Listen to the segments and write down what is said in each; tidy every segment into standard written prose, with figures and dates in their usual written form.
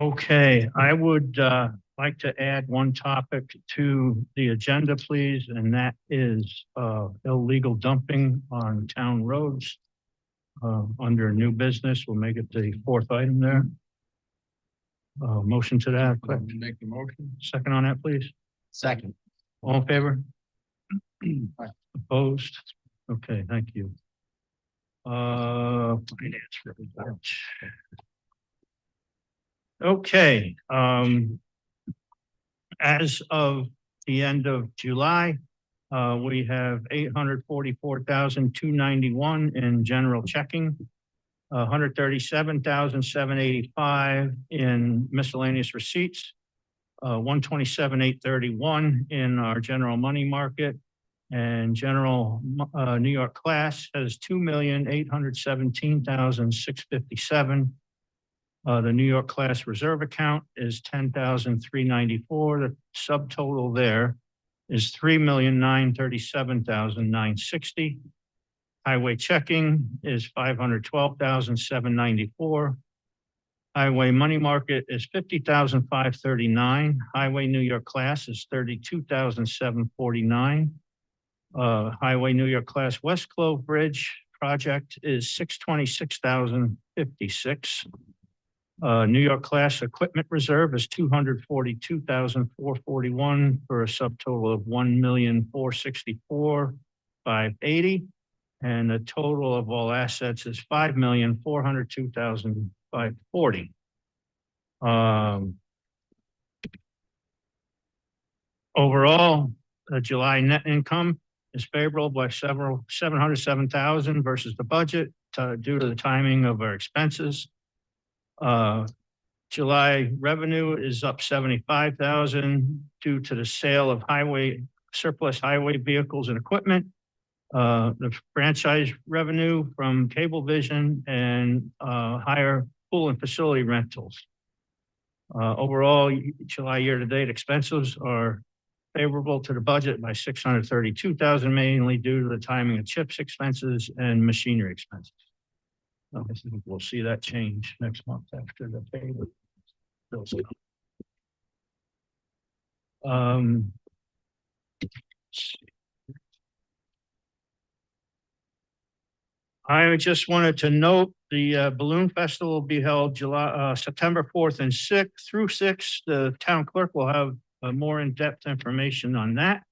Okay, I would like to add one topic to the agenda, please, and that is illegal dumping on town roads. Under new business, we'll make it the fourth item there. Motion to that. Make the motion. Second on that, please. Second. All in favor? Opposed? Okay, thank you. Finance report. Okay, as of the end of July, we have 844,291 in general checking, 137,785 in miscellaneous receipts, 127,831 in our general money market, and general New York class has 2,817,657. The New York class reserve account is 10,394. The subtotal there is 3,937,960. Highway checking is 512,794. Highway money market is 50,539. Highway New York class is 32,749. Highway New York class West Clove Bridge project is 626,056. New York class equipment reserve is 242,441 for a subtotal of 1,464,580. And the total of all assets is 5,402,540. Overall, July net income is favorable by 707,000 versus the budget due to the timing of our expenses. July revenue is up 75,000 due to the sale of surplus highway vehicles and equipment. The franchise revenue from Cablevision and higher pool and facility rentals. Overall, July year-to-date expenses are favorable to the budget by 632,000, mainly due to the timing of chips expenses and machinery expenses. I think we'll see that change next month after the pay bills come. I just wanted to note the Balloon Festival will be held September 4th and 6th through 6th. The town clerk will have more in-depth information on that.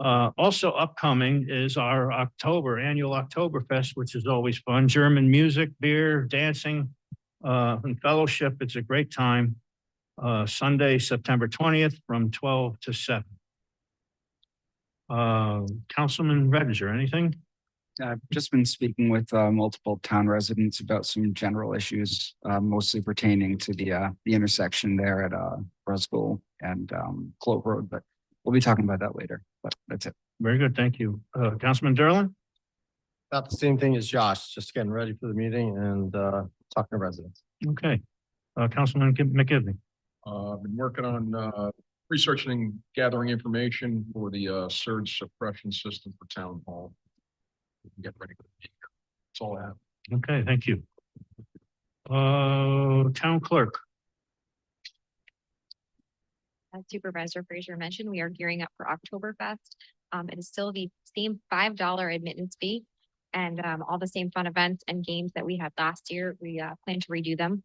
Also upcoming is our annual Oktoberfest, which is always fun. German music, beer, dancing, and fellowship. It's a great time. Sunday, September 20th from 12 to 7. Councilman Rediger, anything? I've just been speaking with multiple town residents about some general issues, mostly pertaining to the intersection there at Brusville and Clove Road, but we'll be talking about that later. But that's it. Very good, thank you. Councilman Derlin? About the same thing as Josh, just getting ready for the meeting and talking to residents. Okay. Councilman McGivney? I've been working on researching and gathering information for the surge suppression system for town hall. We can get ready for the meeting. That's all I have. Okay, thank you. Town clerk. As Supervisor Frazier mentioned, we are gearing up for Oktoberfest. It is still the same $5 admittance fee and all the same fun events and games that we had last year. We plan to redo them.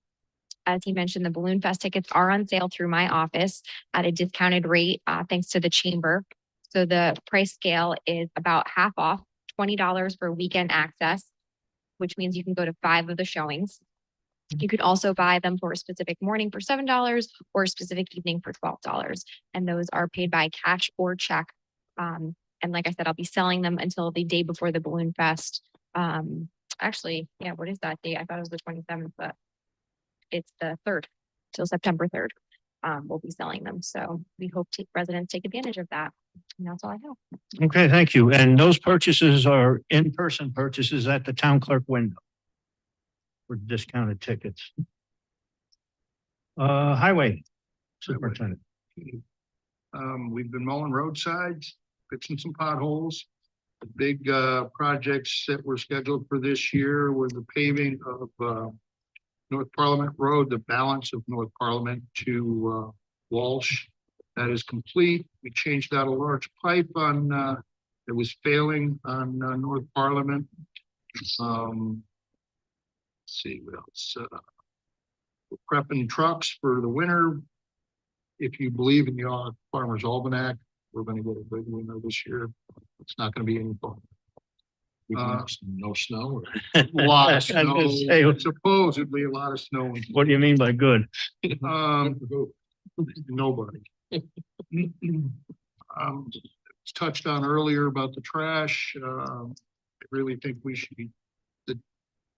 As he mentioned, the Balloon Fest tickets are on sale through my office at a discounted rate, thanks to the chamber. So the price scale is about half off, $20 for weekend access, which means you can go to 5 of the showings. You could also buy them for a specific morning for $7 or a specific evening for $12. And those are paid by cash or check. And like I said, I'll be selling them until the day before the Balloon Fest. Actually, yeah, what is that date? I thought it was the 27th, but it's the 3rd, till September 3rd. We'll be selling them. So we hope residents take advantage of that. And that's all I have. Okay, thank you. And those purchases are in-person purchases at the town clerk window for discounted tickets. Highway Superintendent. We've been mowing roadsides, fixing some potholes. The big projects that were scheduled for this year were the paving of North Parliament Road, the balance of North Parliament to Walsh. That is complete. We changed out a large pipe on that was failing on North Parliament. Let's see what else. We're prepping trucks for the winter. If you believe in the Farmer's Almanac, we're going to get a big winter this year. It's not going to be any fun. No snow. A lot I of was snow, gonna say, supposedly a lot of snow. what do you mean by good? Nobody. It's touched on earlier about the trash. I really think the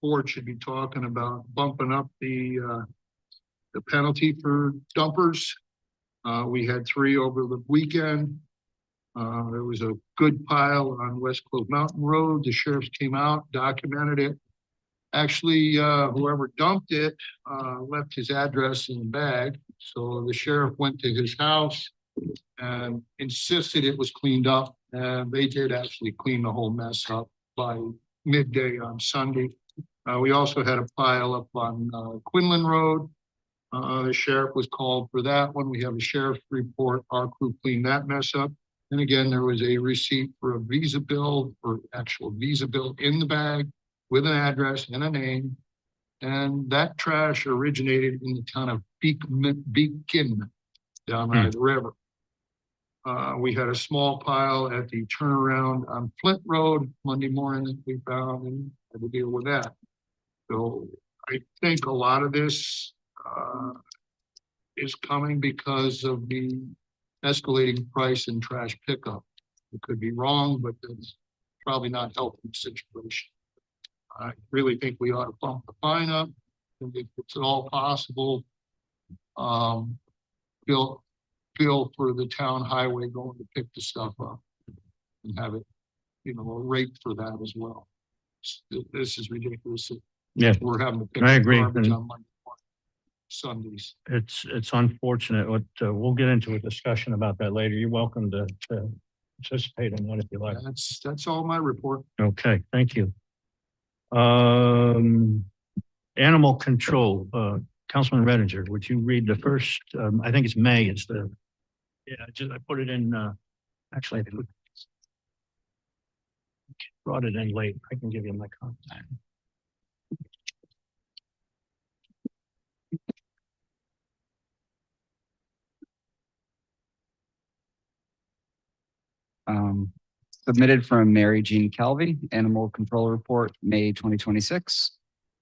board should be talking about bumping up the penalty for dumpers. We had 3 over the weekend. There was a good pile on West Clove Mountain Road. The sheriffs came out, documented it. Actually, whoever dumped it, left his address in the bag. So the sheriff went to his house and insisted it was cleaned up. And they did actually clean the whole mess up by midday on Sunday. We also had a pile up on Quinlan Road. The sheriff was called for that one. We have a sheriff's report. Our crew cleaned that mess up. And again, there was a receipt for a Visa bill, or actual Visa bill in the bag with an address and a name. And that trash originated in the town of Beacon down by the river. We had a small pile at the turnaround on Flint Road Monday morning that we found, and had to deal with that. So I think a lot of this is coming because of the escalating price in trash pickup. It could be wrong, but that's probably not helping the situation. I really think we ought to bump the fine up, and if it's at all possible, bill for the town highway going to pick the stuff up and have it, a rate for that as well. This is ridiculous. Yeah, We're having to pick I up agree. garbage on Monday morning, Sundays. It's unfortunate. We'll get into a discussion about that later. You're welcome to participate in that if you like. That's all my report. Okay, thank you. Animal control, Councilman Redinger, would you read the first, I think it's May, I put it in, actually, I brought it in late. I can give you my contact. Submitted from Mary Jean Calvi, Animal Control Report, May 2026.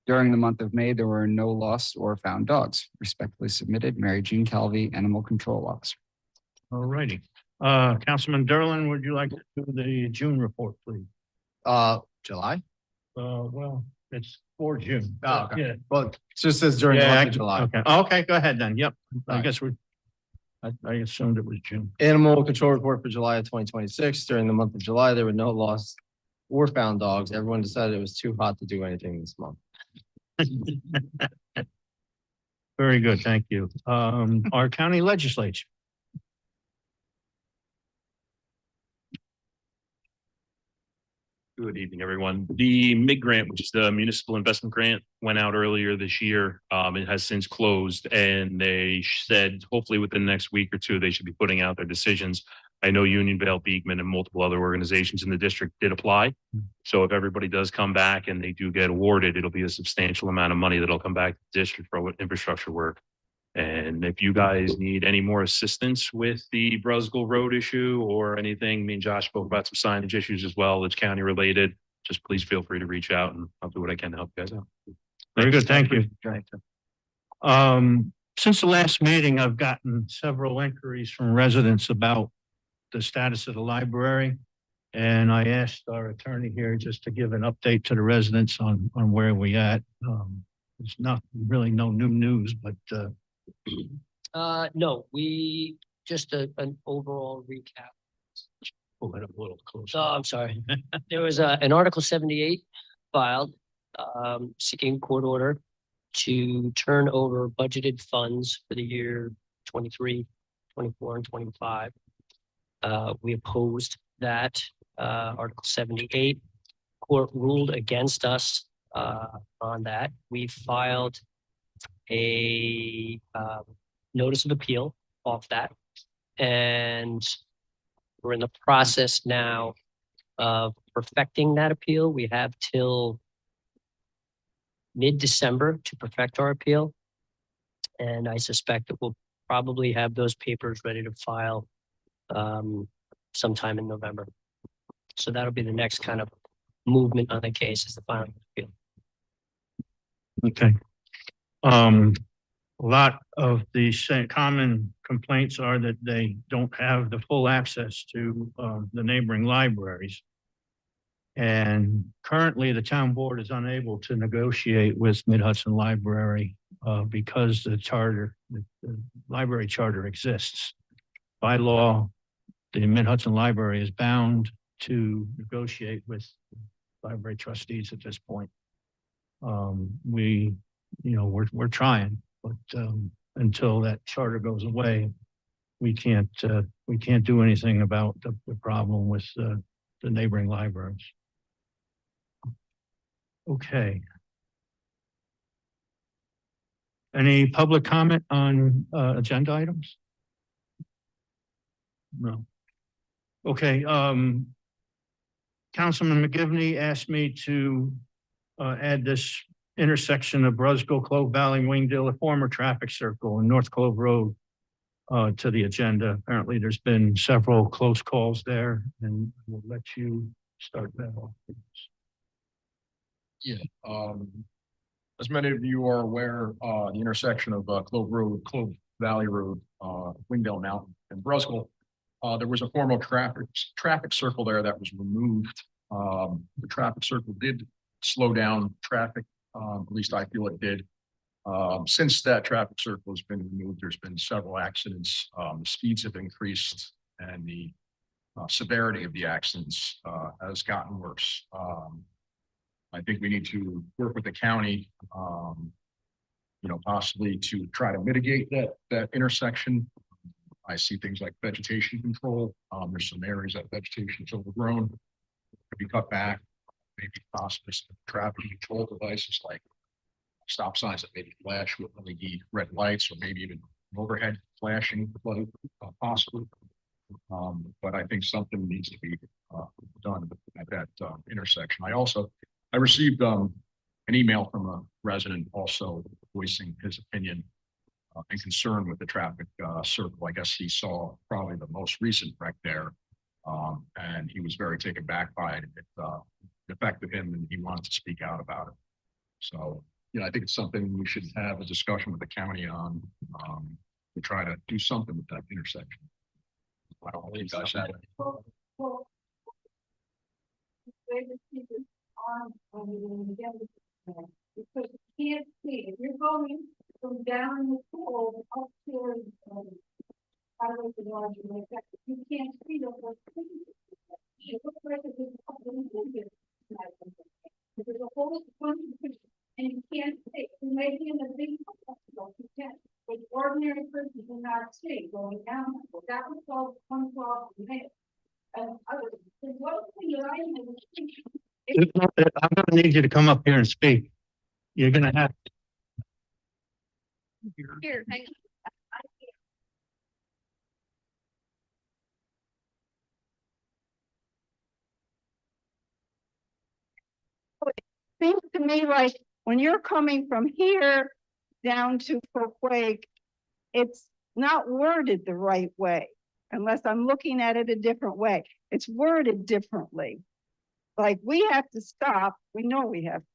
During the month of May, there were no lost or found dogs. Respectfully submitted, Mary Jean Calvi, Animal Control Officer. All righty. Councilman Derlin, would you like to do the June report, please? July? Well, it's for June. Oh, okay. Yeah. Well, it just says during the month of July. Okay. Okay, go ahead then. Yep. I Right. guess I assumed it was June. Animal control report for July of 2026. During the month of July, there were no lost or found dogs. Everyone decided it was too hot to do anything this month. Very good, thank you. Our county legislature. Good evening, everyone. The MIG grant, which is the municipal investment grant, went out earlier this year. It has since closed, and they said hopefully within the next week or two, they should be putting out their decisions. I know Unionvale, Beekman, and multiple other organizations in the district did apply. So if everybody does come back and they do get awarded, it'll be a substantial amount of money that'll come back to the district for infrastructure work. And if you guys need any more assistance with the Brusgal Road issue or anything, me and Josh spoke about some signage issues as well. It's county related. Just please feel free to reach out and I'll do what I can to help you guys out. Very good, thank you. Since the last meeting, I've gotten several inquiries from residents about the status of the library. And I asked our attorney here just to give an update to the residents on where we at. There's not really no new news, but no, we just an overall recap. pull it up a little closer. Oh, I'm sorry. There was an Article 78 filed, seeking court order to turn over budgeted funds for the year 23, 24, and 25. We opposed that, Article 78. Court ruled against us on that. We filed a notice of appeal off that. And we're in the process now of perfecting that appeal. We have till mid-December to perfect our appeal. And I suspect that we'll probably have those papers ready to file sometime in November. So that'll be the next kind of movement on the case, is the final appeal. Okay. A lot of the same common complaints are that they don't have the full access to the neighboring libraries. And currently, the town board is unable to negotiate with Mid-Hudson Library because the library charter exists. By law, the Mid-Hudson Library is bound to negotiate with library trustees at this point. We're trying, but until that charter goes away, we can't do anything about the problem with the neighboring libraries. Okay. Any public comment on agenda items? No. Okay, Councilman McGivney asked me to add this intersection of Brusco, Clove Valley, Wingdale, a former traffic circle in North Clove Road to the agenda. Apparently, there's been several close calls there, and we'll let you start that off. Yeah, as many of you are aware, the intersection of Clove Road, Clove Valley Road, Wingdale Mountain and Brusco, there was a formal traffic circle there that was removed. The traffic circle did slow down traffic, at least I feel it did. Since that traffic circle has been removed, there's been several accidents. The speeds have increased and the severity of the accidents has gotten worse. I think we need to work with the county, possibly to try to mitigate that intersection. I see things like vegetation control. There's some areas that vegetation is overgrown, could be cut back, maybe possibly some traffic control devices like stop signs that maybe flash with LED red lights, or maybe even overhead flashing, possibly. But I think something needs to be done at that intersection. I received an email from a resident also voicing his opinion and concern with the traffic circle. I guess he saw probably the most recent wreck there, and he was very taken back by it. It affected him, and he wanted to speak out about it. So, I think it's something we should have a discussion with the county on to try to do something with that intersection. I don't believe you guys have it. Because you can't see, if you're going from down the pool up to highway to large, you can't see the whole thing. It looks like there's a couple of figures. There's a whole bunch of pictures, and you can't see. You may be in a big hospital, you can't. But ordinary person do not see going down. That was all 112 minutes. And others, there's one thing that I know. I'm gonna need you to come up here and speak. You're gonna have. Here, hang on. Seems to me like when you're coming from here down to Folkway, it's not worded the right way, unless I'm looking at it a different way. It's worded differently. Like we have to stop. We know we have to,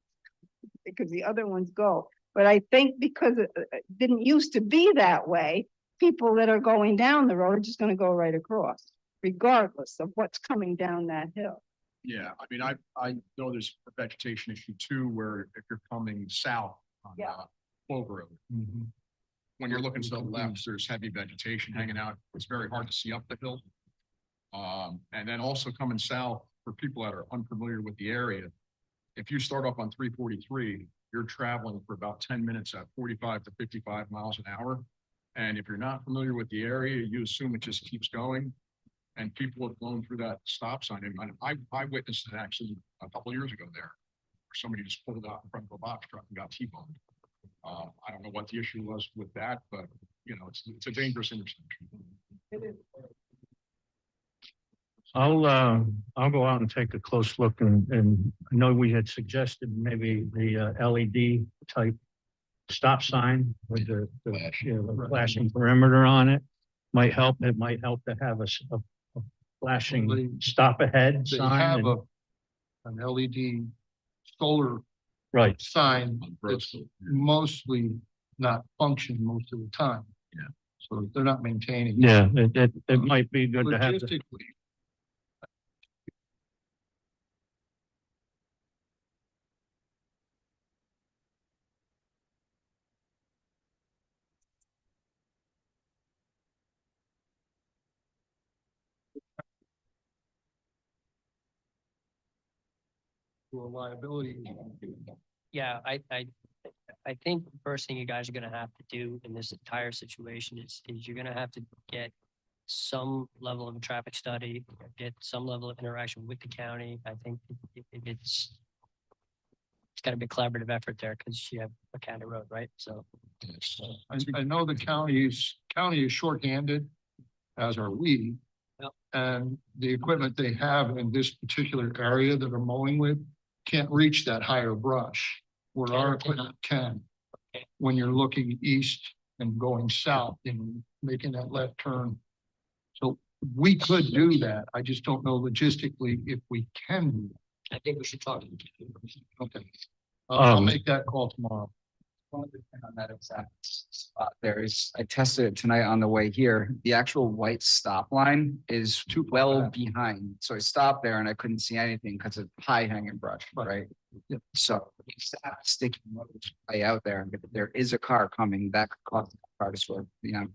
because the other ones go. But I think because it didn't used to be that way, people that are going down the road are just going to go right across, regardless of what's coming down that hill. Yeah, I mean, I know there's a vegetation issue too, where if you're coming south on Clove Road, when you're looking to the left, there's heavy vegetation hanging out. It's very hard to see up the hill. And then also coming south, for people that are unfamiliar with the area, if you start off on 343, you're traveling for about 10 minutes at 45 to 55 miles an hour. And if you're not familiar with the area, you assume it just keeps going. And people have blown through that stop sign. And I witnessed it actually a couple of years ago there, where somebody just pulled out in front of a box truck and got T-boned. I don't know what the issue was with that, but you know, it's a dangerous intersection. I'll go out and take a close look and I know we had suggested maybe the LED type stop sign with the flashing perimeter on it might help. It might help to have a flashing stop ahead They sign. have and- an LED solar Right, sign that's mostly not functioning most of the time. Yeah. So they're not maintaining. yeah, it might be good to have. the- Logistically, for liability. Yeah, I think the first thing you guys are gonna have to do in this entire situation is you're gonna have to get some level of a traffic study, get some level of interaction with the county. I think it's gotta be a collaborative effort there because you have a county road, right? So. I know the county is shorthanded, as are we. Yep. And the equipment they have in this particular area that are mowing with can't reach that higher brush. Where our equipment can. Okay. When you're looking east and going south and making that left turn. So we could do that. I just don't know logistically if we can do that. I think we should talk. Okay. I'll Um, make that call tomorrow. On that exact spot there is, I tested it tonight on the way here. The actual white stop line is too well behind. So I stopped there and I couldn't see anything because of high hanging brush, right? So it's that sticky way out there. If there is a car coming, that could cause the car to swerve, you know.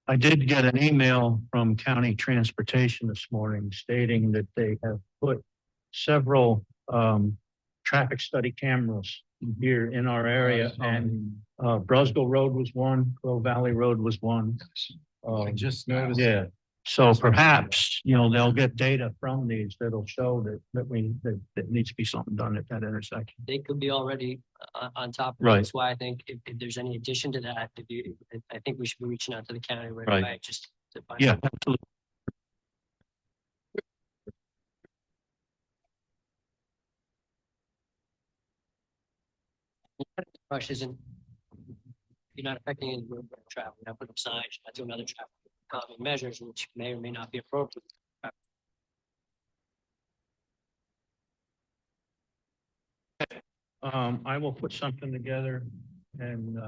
I did get an email from County Transportation this morning stating that they have put several traffic study cameras here in our area, and Brosville Road was one, Crow Valley Road was one. I just noticed. Yeah, so perhaps, you know, they'll get data from these that'll show that needs to be something done at that intersection. They could be already on top of it. Right. That's why I think if there's any addition to that, I think we should be reaching out to the county right Right. away, just to find Yeah, out. absolutely. Rush isn't, you're not affecting any road traffic, you're not putting up signs, you're not doing other traffic calming measures, which may or may not be appropriate. I will put something together and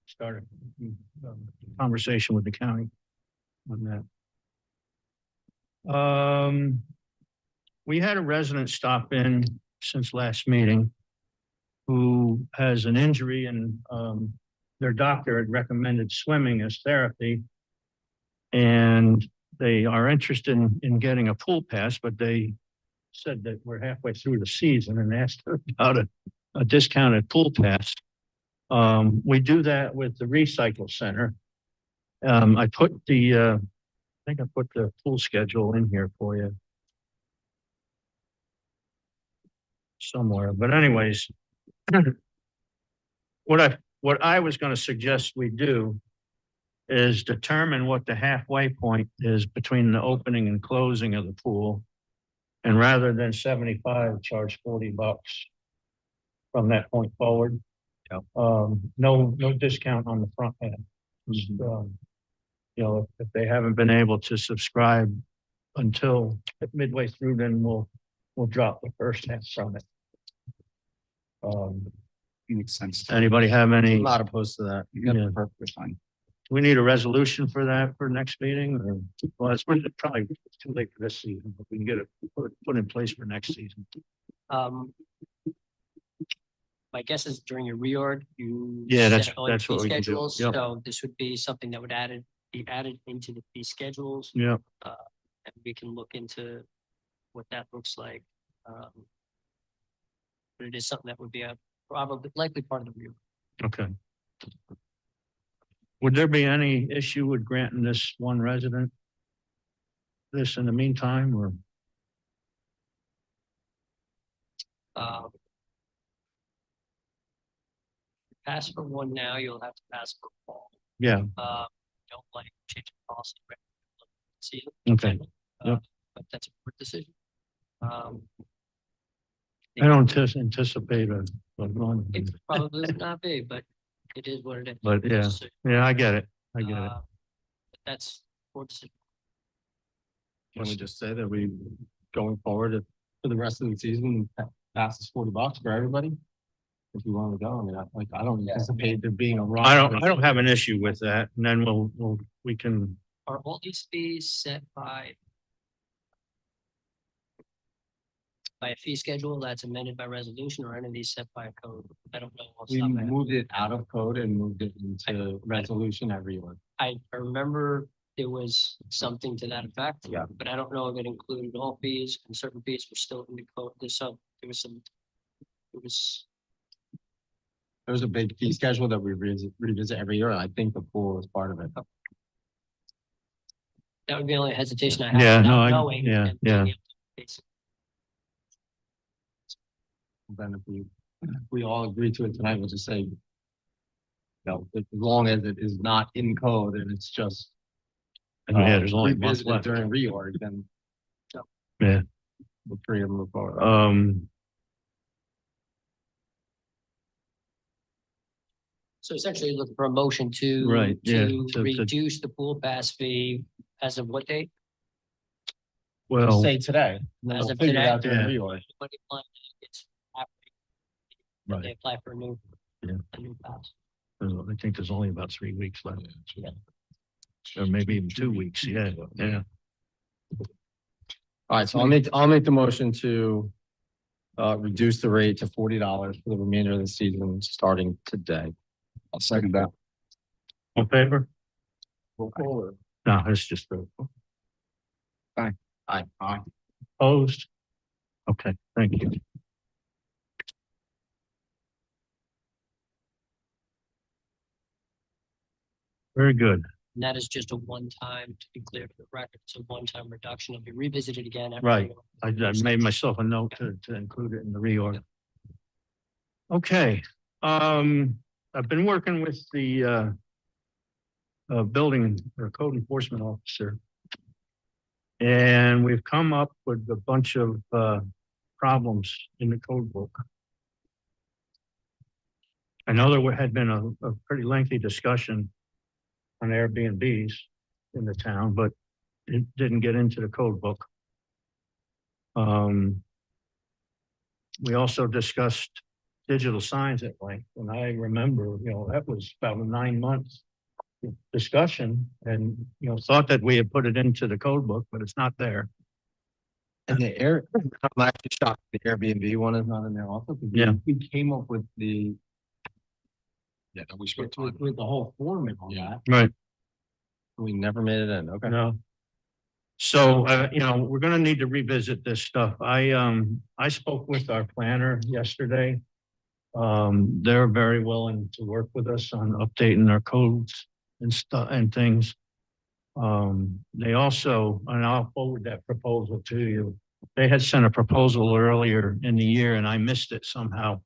start a conversation with the county on that. We had a resident stop in since last meeting who has an injury and their doctor had recommended swimming as therapy. And they are interested in getting a pool pass, but they said that we're halfway through the season and asked about a discounted pool pass. We do that with the recycle center. I put I think I put the pool schedule in here for you. Somewhere, but anyways. What I was going to suggest we do is determine what the halfway point is between the opening and closing of the pool. And rather than 75, charge $40 from that point forward. No discount on the front end. Just, you know, if they haven't been able to subscribe until midway through, then we'll drop the first half from it. Makes sense. Anybody have any? I'm not opposed to that. Yeah. Perfectly fine. We need a resolution for that for next meeting, or, well, it's probably too late for this season, but we can get it put in place for next season. My guess is during your reorg, you. Yeah, set all your that's what fee we can do. schedules. Yep. So this would be something that would be added into the fee schedules. Yeah, And we can look into what that looks like. But it is something that would be probably likely part of the review. okay. Would there be any issue with granting this one resident this in the meantime, or? pass for one now, you'll have to pass for fall. Yeah, Don't like changing policy. Right? See. Okay. Yep. But that's a board decision. Um, I don't anticipate a long, It probably would not be, but it is what it is. but yeah, Decision. yeah, I get it. I get it. But that's board decision. Can we just say that we, going forward for the rest of the season, pass is $40 for everybody? If you want to go, I mean, I don't anticipate there being a rush. I don't have an issue with that. And then we can, Are all these fees set by a fee schedule that's amended by resolution, or any of these set by code? I don't know. what's We up there. moved it out of code and moved it into resolution every year. I remember there was something to that effect. Yeah. But I don't know if it included all fees, and certain fees were still in the code. There was a big fee schedule that we revisit every year. And I think the pool is part of it. that would be the only hesitation I have. Yeah, not no, I- knowing yeah, and being yeah. able to base it. Then if we all agree to it tonight, we'll just say, you know, as long as it is not in code and it's just. yeah, there's only a month revisited left. during reorg, then. Yeah. We're free to move forward. So essentially looking for a motion to. Right, yeah, To reduce the pool pass fee as of what date? well, Say today. As We'll of figure it today? out during Yeah. reorg. When they apply, it's after right. they apply for a new. Yeah. A new pass. I think there's only about 3 weeks left, Yeah. or maybe even 2 weeks. Yeah, yeah. All right, so I'll make the motion to reduce the rate to $40 for the remainder of the season, starting today. I'll second that. All in favor? Roll call. No, it's just Aye. opposed. Okay, thank you. Very good. And that is just a one-time, to be clear for the record, it's a one-time reduction. It'll be revisited again. Right. I made myself a note to include it in the reorg. Okay, I've been working with the building or code enforcement officer. And we've come up with a bunch of problems in the code book. I know there had been a pretty lengthy discussion on Airbnbs in the town, but it didn't get into the code book. We also discussed digital signs at length, and I remember, that was about a 9-month discussion, and, thought that we had put it into the code book, but it's not there. And I'm actually shocked the Airbnb one is not in there also. 'Cause Yeah. We came up with the, Yeah, no, we spent time. with the whole format on Yeah. that. Right. We never made it in, okay. No. So, we're gonna need to revisit this stuff. I spoke with our planner yesterday. They're very willing to work with us on updating our codes and stuff and things. They also, and I'll forward that proposal to you. They had sent a proposal earlier in the year and I missed it somehow.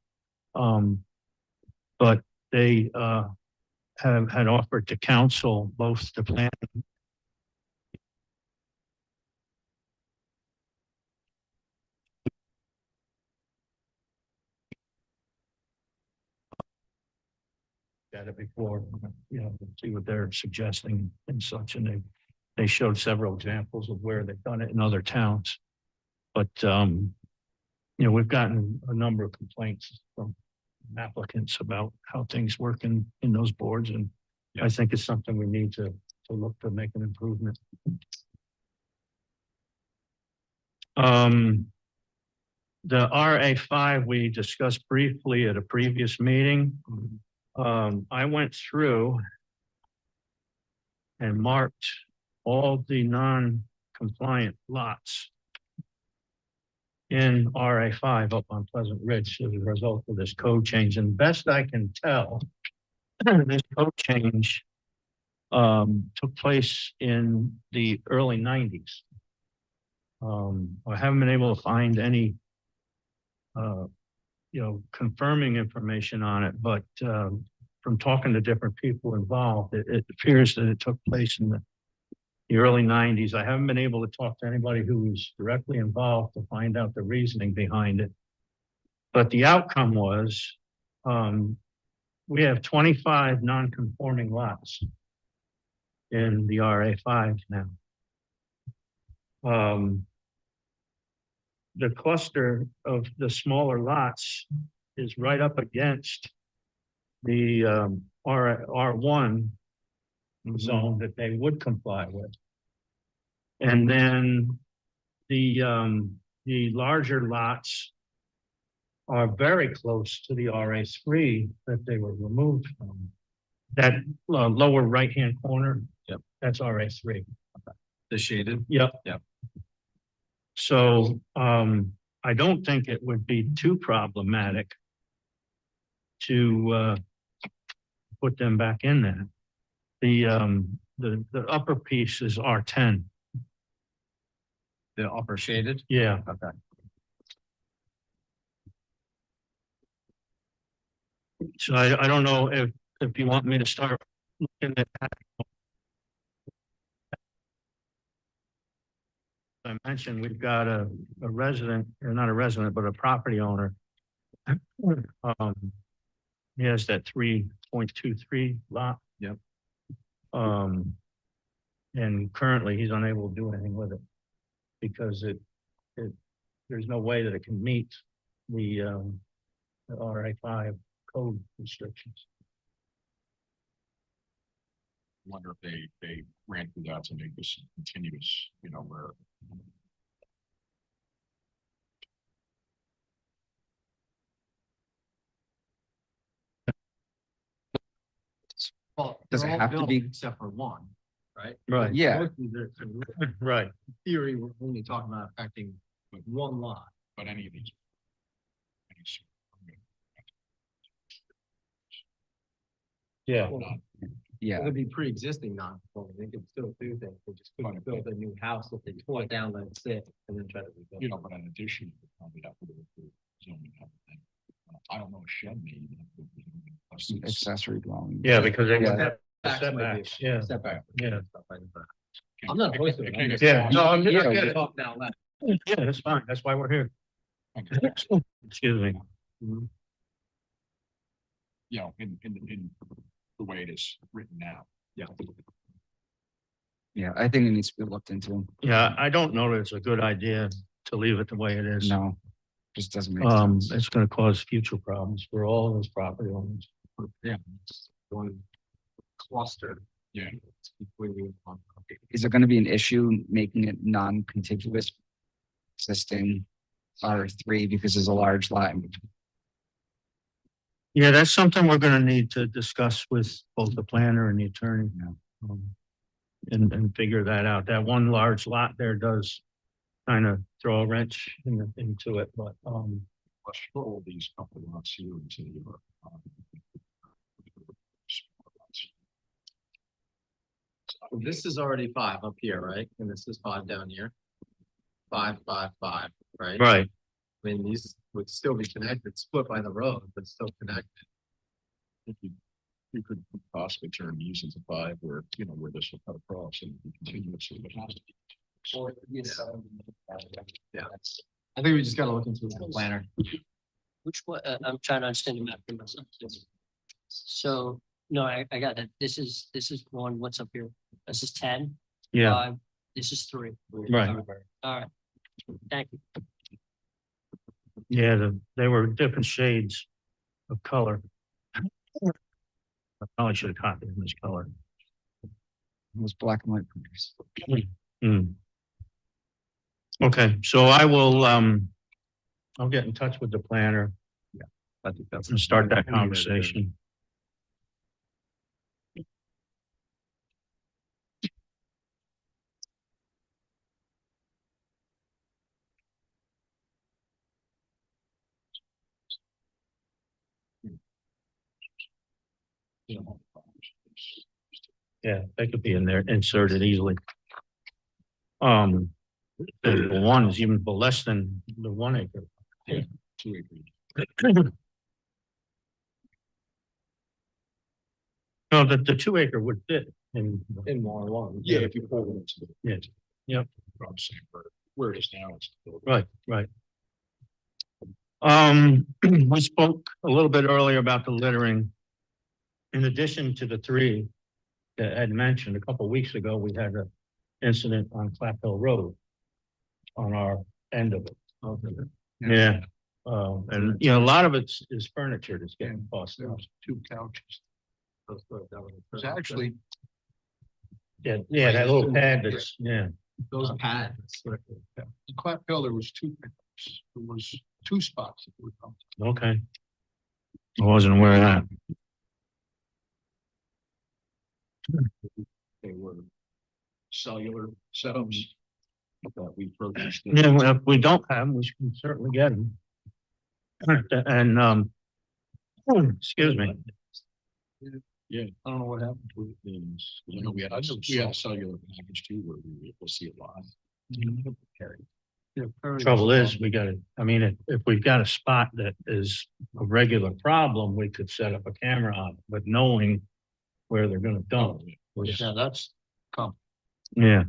But they, had offered to counsel both the plan. At it before, see what they're suggesting and such, and they showed several examples of where they've done it in other towns. But, we've gotten a number of complaints from applicants about how things work in those boards, and I think it's something we need to look to make an improvement. The RA5 we discussed briefly at a previous meeting. I went through and marked all the non-compliant lots in RA5 up on Pleasant Ridge as a result of this code change. And best I can tell, this code change took place in the early 90s. I haven't been able to find any confirming information on it, but from talking to different people involved, it appears that it took place in the early nineties. I haven't been able to talk to anybody who was directly involved to find out the reasoning behind it. But the outcome was, we have 25 non-conforming lots in the RA5 now. The cluster of the smaller lots is right up against the R1 zone that they would comply with. And then the larger lots are very close to the RA3 that they were removed from. That lower right-hand corner. Yep. That's RA3. The shaded. Yep. Yep. So, I don't think it would be too problematic to, put them back in there. The upper piece is R10. The upper shaded. Yeah. Okay. So I don't know if you want me to start looking at that. I mentioned we've got a resident, or not a resident, but a property owner. He has that 3.23 lot. Yep. And currently he's unable to do anything with it because there's no way that it can meet the RA5 code restrictions. Wonder if they ran through that to make this continuous, you know, where. Well, Does it they're all have to built be- Except for one, right? Right. Yeah. Mostly they're- in Right. theory, we're only talking about affecting like one lot. But any of these. Yeah. Yeah, It would be pre-existing non-conforming, they could still do things, they just couldn't build a new house if they tore it down, let it sit, and then try to rebuild. You know, but in addition, you probably have to go through zoning and everything. I don't know, a shed maybe. accessory dwelling. Yeah, because they would Yeah. have Setbacks might be- setbacks. Yeah. Setback. Yeah. Stuff like that. I'm not opposed to it. I'm just- Yeah. No, I'm Yeah, just- we talk now, let- Yeah, that's fine. That's why we're here. Excuse me. You know, in the way it is written now. Yeah. Yeah, I think it needs to be looked into. Yeah, I don't know that it's a good idea to leave it the way it is. No, just doesn't make sense. It's gonna cause future problems for all those property owners. Yeah. One cluster. Yeah. It's completely on- Is it gonna be an issue making it non-contiguous? Existing R3 because there's a large lot in between. Yeah, that's something we're gonna need to discuss with both the planner and the attorney. Yeah. And figure that out. That one large lot there does kind of throw a wrench into it, but, Let's roll these couple of lots here into your. So this is already 5 up here, right? And this is 5 down here. 5, 5, 5, right? right. I mean, these would still be connected, split by the road, but still connected. You could possibly turn these into 5 where, you know, where this will cut across and be continuously, but has to be. Yeah. I think we just gotta look into the planner. Which one, I'm trying to understand the map for myself. So, no, I got it. This is one, what's up here? This is 10. Yeah, 5, this is 3. right. All right. Thank you. Yeah, they were different shades of color. I probably should have copied them this color. It was black and white pictures. Hmm. Okay, so I will, I'll get in touch with the planner I think that's. and start that conversation. Yeah, they could be in there, inserted easily. The one is even less than the 1 acre. 2 acres. No, the 2 acre would fit in. In R1. Yeah, if you pull it into the. Yeah. Yep. I'm saying where it is now, it's. Right, right. We spoke a little bit earlier about the littering. In addition to the three that Ed mentioned, a couple of weeks ago, we had an incident on Clap Hill Road on our end of it. Yeah. And you know, a lot of it is furniture that's getting tossed There out. was 2 couches. It's actually, Yeah, that little pad that's, yeah. Those pads. in Clap Hill, there was 2 pickups. There was 2 spots. That were dumped. Okay. I wasn't aware of that. They were cellular setups that we purchased. Yeah, well, if we don't have them, we can certainly get them. And, excuse me. Yeah, I don't know what happened to it. You know, we had a cellular package too, where we were able to see it live. Trouble is, we gotta, I mean, if we've got a spot that is a regular problem, we could set up a camera on it, but knowing where they're gonna dump. Yeah, that's Yeah,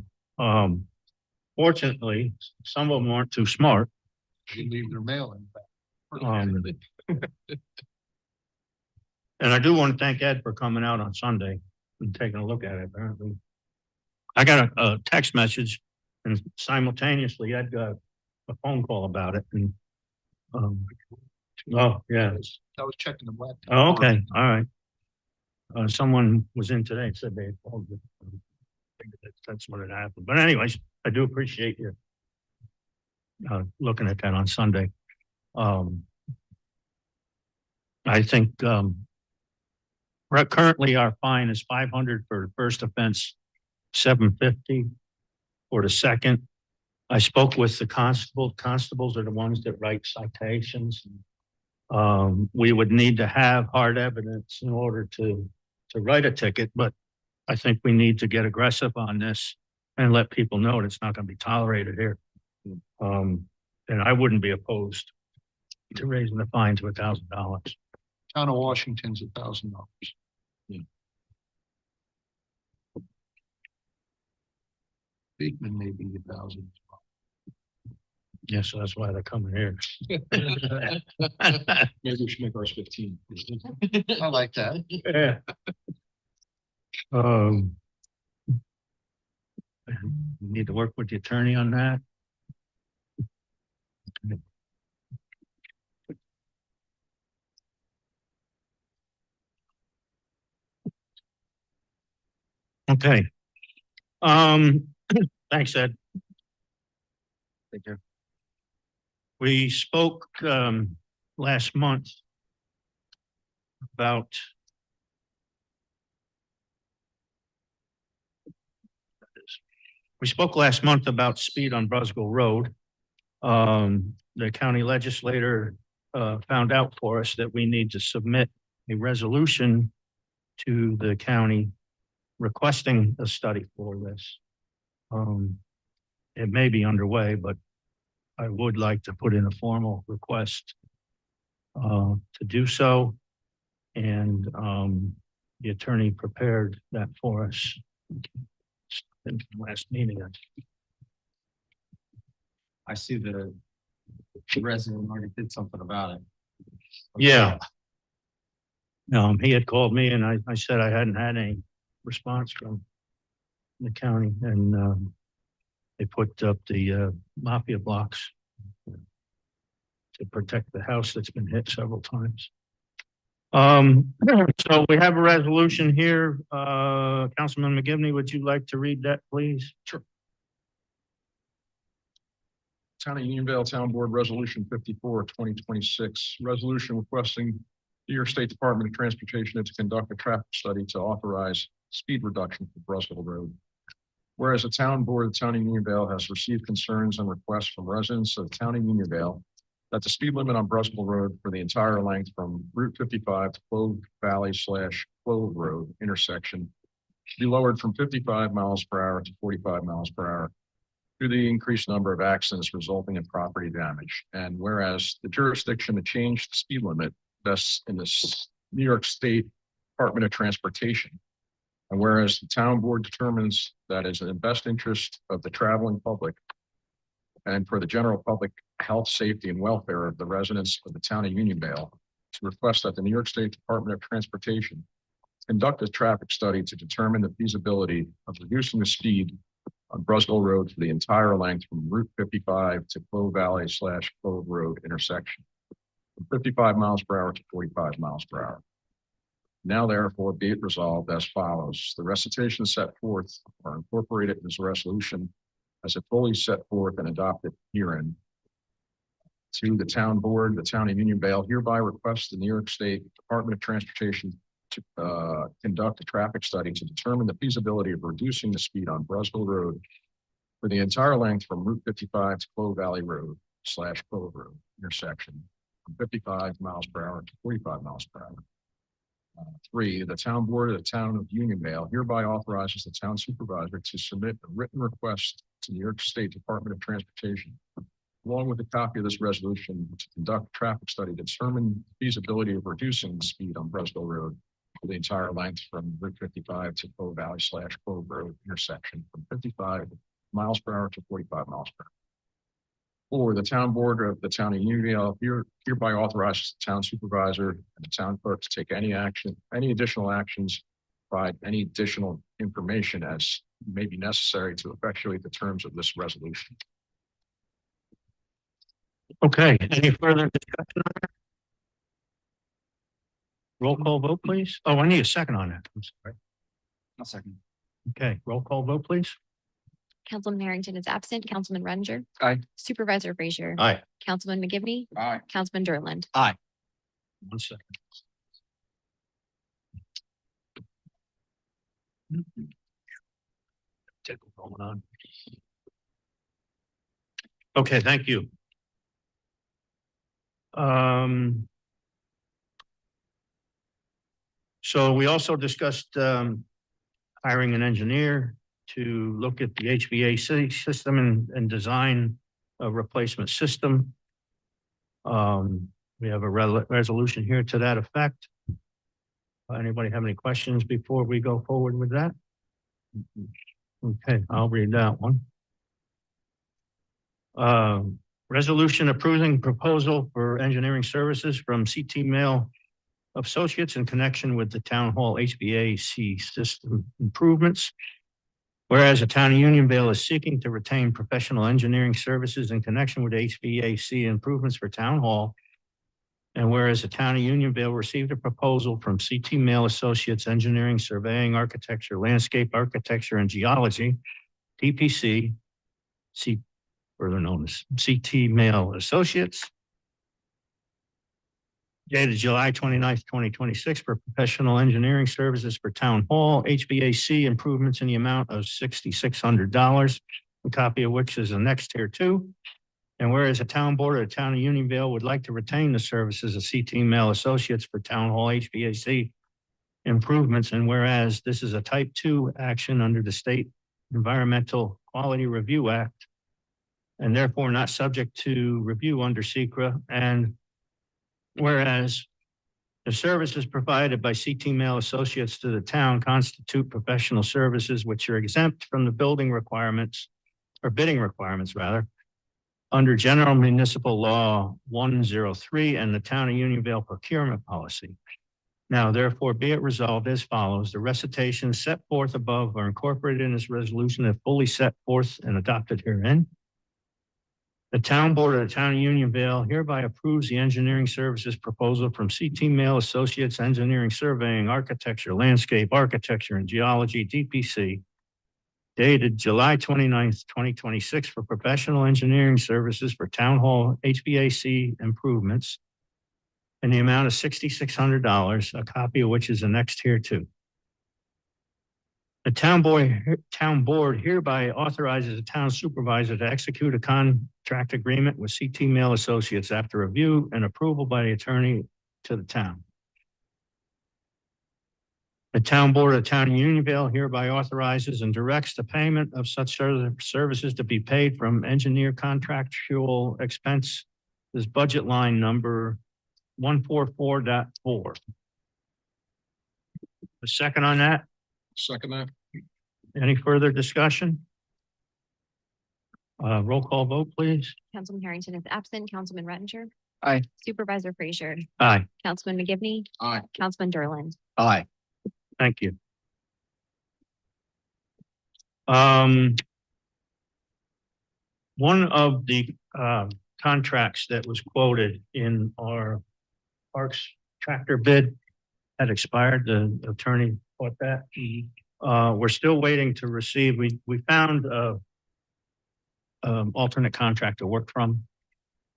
fortunately, some of them aren't too smart. they leave their mail in back. And I do want to thank Ed for coming out on Sunday and taking a look at it, apparently. I got a text message and simultaneously Ed got a phone call about it and, oh, yeah. I was checking the web. Oh, okay, all right. Someone was in today and said they had called it. That's what had happened. But anyways, I do appreciate you looking at that on Sunday. I think, currently our fine is 500 for the first offense, 750 for the second. I spoke with the constables are the ones that write citations. We would need to have hard evidence in order to write a ticket, but I think we need to get aggressive on this and let people know that it's not going to be tolerated here. And I wouldn't be opposed to raising the fine to $1,000. Town of Washington's $1,000. Beekman may be 1,000. Yeah, so that's why they're coming here. Maybe we should make ours 15. I like that. Yeah. We need to work with the attorney on that. Okay. Thanks, Ed. Thank you. We spoke last month about speed on Brusco Road. The county legislator found out for us that we need to submit a resolution to the county requesting a study for this. It may be underway, but I would like to put in a formal request to do so. And the attorney prepared that for us in the last meeting. I see the resident already did something about it. Yeah. He had called me and I said I hadn't had any response from the county and they put up the mafia blocks to protect the house that's been hit several times. So we have a resolution here. Councilman McGivney, would you like to read that, please? Sure. Town of Unionville Town Board Resolution 54, 2026, resolution requesting New York State Department of Transportation to conduct a traffic study to authorize speed reduction for Brusco Road. Whereas the town board of the town of Unionville has received concerns and requests from residents of the town of Unionville that the speed limit on Brusco Road for the entire length from Route 55 to Clove Valley / Clove Road intersection be lowered from 55 miles per hour to 45 miles per hour due to the increased number of accidents resulting in property damage. And whereas the jurisdiction to change the speed limit vests in the New York State Department of Transportation. And whereas the town board determines that is in the best interest of the traveling public and for the general public health, safety, and welfare of the residents of the town of Unionville, to request that the New York State Department of Transportation conduct a traffic study to determine the feasibility of reducing the speed on Brusville Road for the entire length from Route 55 to Clove Valley / Clove Road intersection, from 55 miles per hour to 45 miles per hour. Now therefore be it resolved as follows. The recitations set forth are incorporated in this resolution as it fully set forth and adopted herein. To the town board, the town of Unionville hereby requests the New York State Department of Transportation to conduct a traffic study to determine the feasibility of reducing the speed on Brusville Road for the entire length from Route 55 to Clove Valley Road / Clove Road intersection from 55 miles per hour to 45 miles per hour. 3, the town board of the town of Unionville hereby authorizes the town supervisor to submit a written request to New York State Department of Transportation, along with a copy of this resolution, to conduct a traffic study to determine the feasibility of reducing the speed on Brusville Road for the entire length from Route 55 to Clove Valley / Clove Road intersection from 55 miles per hour to 45 miles per hour. 4, the town board of the town of Unionville hereby authorizes the town supervisor and the town clerk to take any additional actions, provide any additional information as may be necessary to effectuate the terms of this resolution. Okay, any further discussion on that? Roll call vote, please. Oh, I need a second on that. I'm sorry. I'll second. Okay, roll call vote, please. Councilman Harrington is absent. Councilman Renger. Aye. Supervisor Frazier. Aye. Councilman McGivney. Aye. Councilman Durland. 1 second. Tickle going on. Okay, thank you. So we also discussed hiring an engineer to look at the HVAC system and design a replacement system. We have a resolution here to that effect. Anybody have any questions before we go forward with that? Okay, I'll read that one. Resolution approving proposal for engineering services from CT Mail Associates in connection with the Town Hall HVAC system improvements. Whereas the town of Unionville is seeking to retain professional engineering services in connection with HVAC improvements for Town Hall. And whereas the town of Unionville received a proposal from CT Mail Associates Engineering, Surveying, Architecture, Landscape Architecture, and Geology, DPC, further known as CT Mail Associates, dated July 29th, 2026, for professional engineering services for Town Hall, HVAC improvements in the amount of $6,600, a copy of which is annexed here too. And whereas the town board of the town of Unionville would like to retain the services of CT Mail Associates for Town Hall HVAC improvements, and whereas this is a type 2 action under the State Environmental Quality Review Act, and therefore not subject to review under SECRA, and whereas the services provided by CT Mail Associates to the town constitute professional services which are exempt from the building requirements, or bidding requirements rather, under General Municipal Law 103 and the Town of Unionville Procurement Policy. Now, therefore, be it resolved as follows. The recitations set forth above are incorporated in this resolution and fully set forth and adopted herein. The town board of the town of Unionville hereby approves the engineering services proposal from CT Mail Associates Engineering, Surveying, Architecture, Landscape Architecture, and Geology, DPC, dated July 29th, 2026, for professional engineering services for Town Hall HVAC improvements in the amount of $6,600, a copy of which is annexed here too. The town board hereby authorizes the town supervisor to execute a contract agreement with CT Mail Associates after review and approval by the attorney to the town. The town board of the town of Unionville hereby authorizes and directs the payment of such services to be paid from engineer contractual expense. This budget line number 144.4. A second on that? Second that. Any further discussion? Roll call vote, please. Councilman Harrington is absent. Councilman Rettinger. Aye. Supervisor Frazier, Aye, Councilman McGivney, Aye. Councilman Derland. Aye. thank you. One of the contracts that was quoted in our Parks tractor bid had expired. The attorney caught that. We're still waiting to receive. We found alternate contract to work from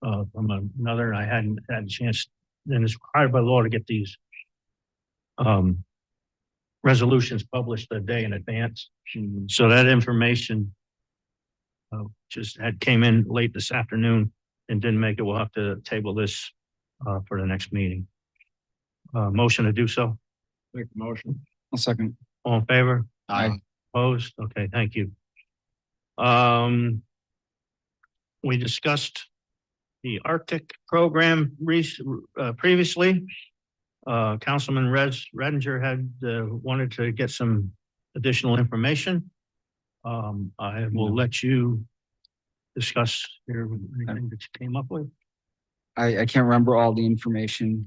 another. I hadn't had a chance. And it's required by law to get these resolutions published a day in advance. So that information just came in late this afternoon and didn't make it. We'll have to table this for the next meeting. Motion to do so. Make the motion. I'll second. All in favor? Aye. Opposed? Okay, thank you. We discussed the Arctic program previously. Councilman Redinger had wanted to get some additional information. I will let you discuss here anything that you came up with. I can't remember all the information.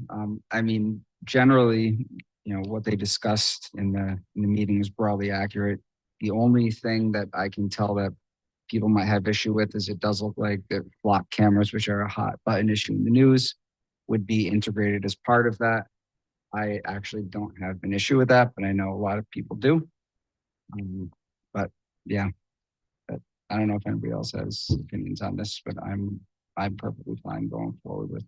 I mean, generally, you know, what they discussed in the meeting is broadly accurate. The only thing that I can tell that people might have issue with is it does look like the block cameras, which are a hot button issue in the news, would be integrated as part of that. I actually don't have an issue with that, but I know a lot of people do. But yeah, I don't know if anybody else has opinions on this, but I'm perfectly fine going forward with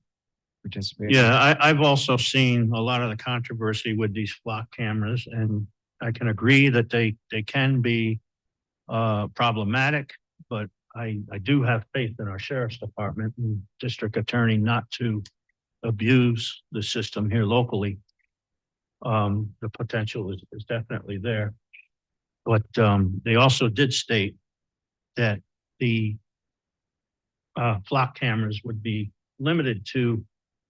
participating. Yeah, I've also seen a lot of the controversy with these flock cameras, and I can agree that they can be problematic, but I do have faith in our sheriff's department and district attorney not to abuse the system here locally. The potential is definitely there. But they also did state that the flock cameras would be limited to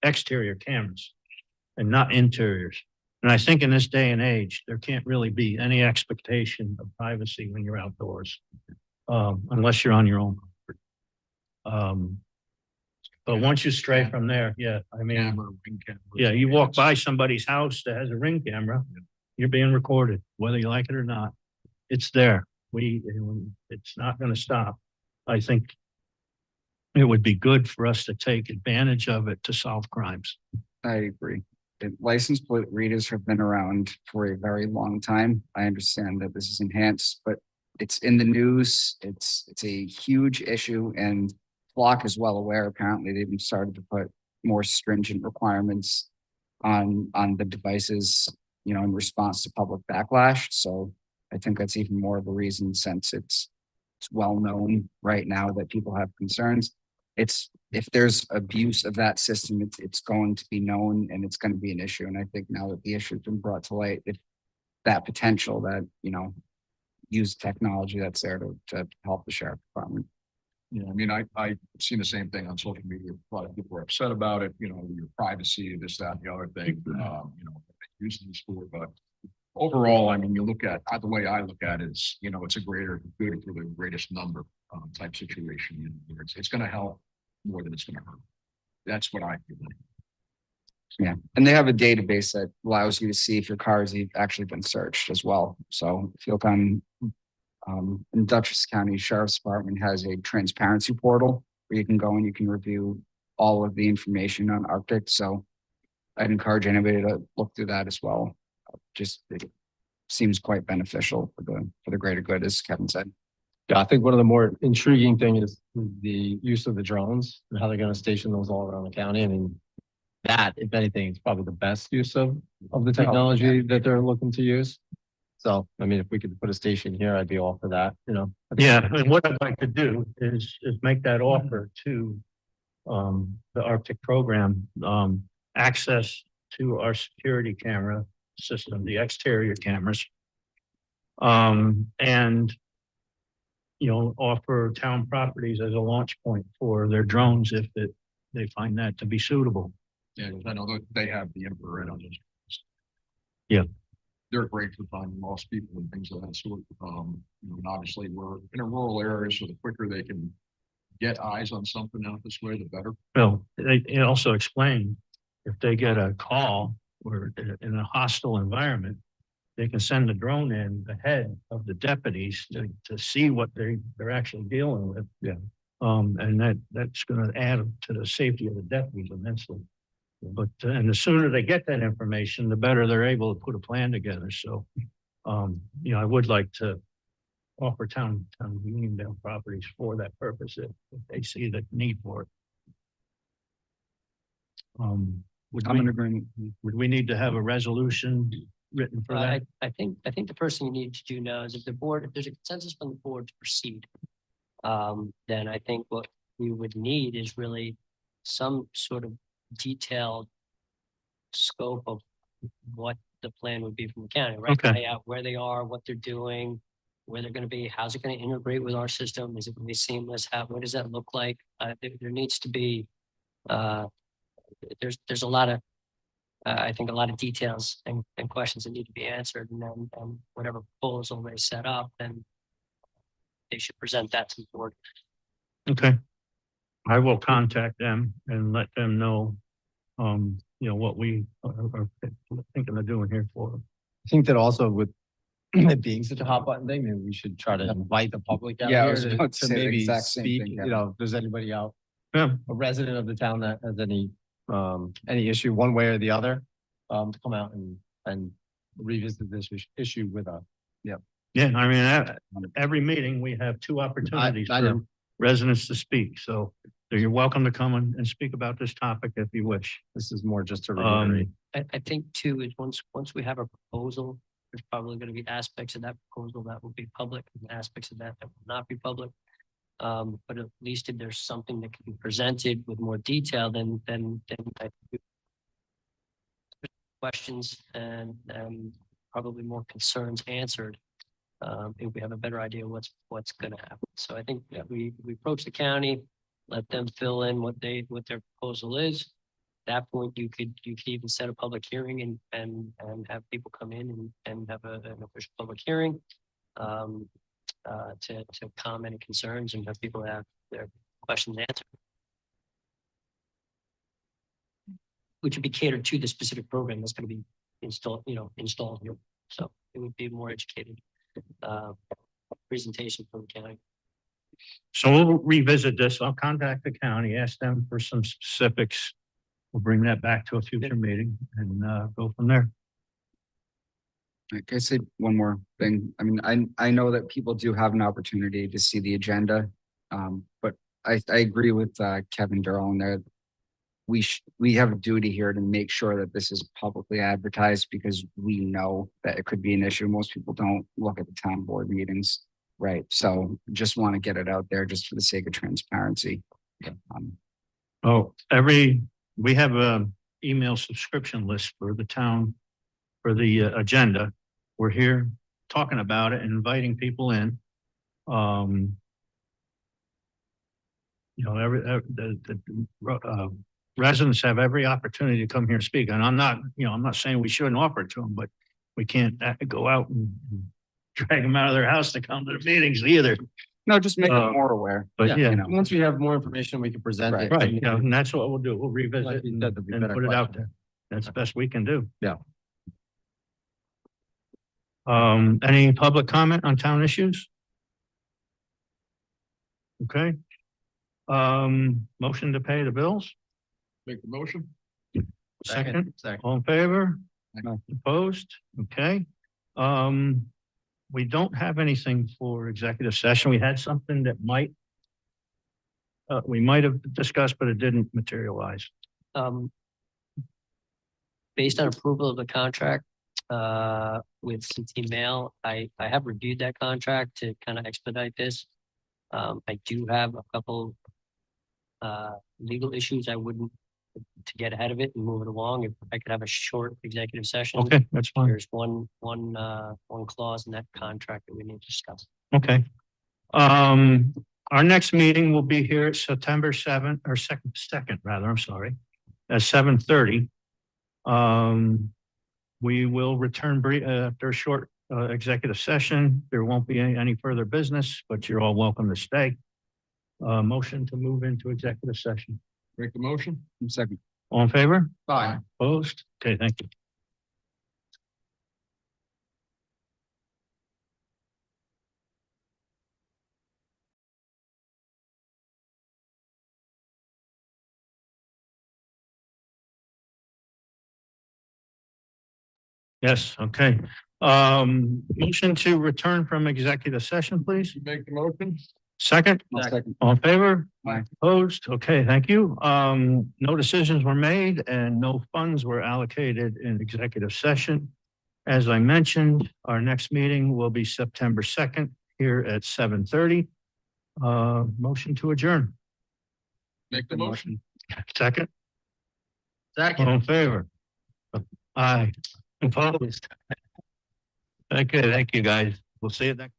exterior cameras and not interiors. And I think in this day and age, there can't really be any expectation of privacy when you're outdoors, unless you're on your own. But once you stray from there, yeah, I mean, Camera, ring camera. yeah, you walk by somebody's house that has a ring camera, you're being recorded, whether you like it or not. It's there. It's not going to stop. I think it would be good for us to take advantage of it to solve crimes. I agree. The license plate readers have been around for a very long time. I understand that this is enhanced, but it's in the news. It's a huge issue, and Flock is well aware. Apparently, they've started to put more stringent requirements on the devices, you know, in response to public backlash. So I think that's even more of a reason, since it's well known right now that people have concerns. If there's abuse of that system, it's going to be known and it's going to be an issue. And I think now that the issue has been brought to light, if that potential that, you know, use technology that's there to help the sheriff department. Yeah, I mean, I've seen the same thing on social media. A lot of people are upset about it, you know, your privacy, this, that, and the other thing, you know, using this for, but overall, I mean, you look at, the way I look at it is, you know, it's a greater good for the greatest number type situation. It's going to help more than it's going to hurt. That's what I feel. Yeah, and they have a database that allows you to see if your car has actually been searched as well. So if you look on, in Dutchess County Sheriff's Department has a transparency portal where you can go and you can review all of the information on Arctic. So I'd encourage anybody to look through that as well. Just it seems quite beneficial for the greater good, as Kevin said. Yeah, I think one of the more intriguing things is the use of the drones and how they're going to station those all around the county. I mean, that, if anything, is probably the best use of the technology that they're looking to use. So, I mean, if we could put a station here, I'd be all for that, you know. Yeah, and what I'd like to do is make that offer to the Arctic program, access to our security camera system, the exterior cameras. And, you know, offer town properties as a launch point for their drones if they find that to be suitable. Yeah, I know that they have the infrared on those. they're great for finding lost people and things of that sort. And obviously we're in a rural area, so the quicker they can get eyes on something out this way, the better. Well, they also explain if they get a call or in a hostile environment, they can send a drone in ahead of the deputies to see what they're actually dealing with. Yeah. And that's gonna add to the safety of the deputies immensely. But, and the sooner they get that information, the better they're able to put a plan together. So, I would like to offer town Uniondale properties for that purpose if they see the need for it. Would I'm in we, agreement. would we need to have a resolution written for that? I think the first thing you need to do now is if there's a consensus from the board to proceed, then I think what we would need is really some sort of detailed scope of what the plan would be from the county, right? Okay. Lay out where they are, what they're doing, where they're gonna be, how's it gonna integrate with our system? Is it gonna be seamless? What does that look like? There needs to be, there's a lot of, I think a lot of details and questions that need to be answered, and then, whatever proposal they set up, then they should present that to the board. Okay. I will contact them and let them know, what we are thinking of doing here for them. I think that also with it being such a hot button thing, maybe we should try to invite the public out Yeah, I here was about to to say the maybe exact same speak, thing, you Kevin. know, if there's anybody out, Yeah, a resident of the town that has any issue one way or the other, to come out and revisit this issue with us. yeah, I mean, every meeting, we have two opportunities I for know. residents to speak, so you're welcome to come and speak about this topic if you wish. This is more just to reiterate. I think too, is once we have a proposal, there's probably gonna be aspects of that proposal that will be public and aspects of that will not be public. But at least if there's something that can be presented with more detail, then I think questions and probably more concerns answered. If we have a better idea what's gonna happen. So I think that we approach the county, let them fill in what their proposal is. At that point, you could even set a public hearing and have people come in and have an official public hearing. To comment and concerns and have people have their questions answered. Which would be catered to the specific program that's going to be installed here. So it would be more educated presentation from the county. So we'll revisit this. I'll contact the county, ask them for some specifics. We'll bring that back to a future meeting and go from there. Like I said, one more thing. I mean, I know that people do have an opportunity to see the agenda. But I agree with Kevin Durrell in there. We have a duty here to make sure that this is publicly advertised because we know that it could be an issue. Most people don't look at the town board meetings, right? So just want to get it out there just for the sake of transparency. We have a email subscription list for the town for the agenda. We're here talking about it and inviting people in. Residents have every opportunity to come here and speak. And I'm not saying we shouldn't offer it to them, but we can't go out and drag them out of their house to come to the meetings either. No, just make them more aware. But you know. Once we have more information, we can present it. Right, and that's what we'll do. We'll revisit Like you and said, there'll be and better put it out questions. there. That's the best we can do. Yeah. Any public comment on town issues? Okay. Motion to pay the bills? Make the motion. Second, Second. all in favor? Aye. Opposed? Okay. We don't have anything for executive session. We had something that we might have discussed, but it didn't materialize. Based on approval of the contract with CT Mail, I have reviewed that contract to kind of expedite this. I do have a couple legal issues I wouldn't to get ahead of it and move it along. If I could have a short executive session. Okay, that's fine. There's one clause in that contract that we need to discuss. Okay. Our next meeting will be here September 7th or second rather, I'm sorry, at 7:30. We will return after a short executive session. There won't be any further business, but you're all welcome to stay. Motion to move into executive session. Make the motion? Second. All in favor? Aye. Opposed? Okay, thank you. Yes, okay. Motion to return from executive session, please. Make the motion? Second, I'll second. all in favor? Aye. Opposed? Okay, thank you. No decisions were made and no funds were allocated in executive session. As I mentioned, our next meeting will be September 2nd here at 7:30. Motion to adjourn. Make the motion? Second? All in favor? Aye. Opposed? Okay, thank you, guys. We'll see you next.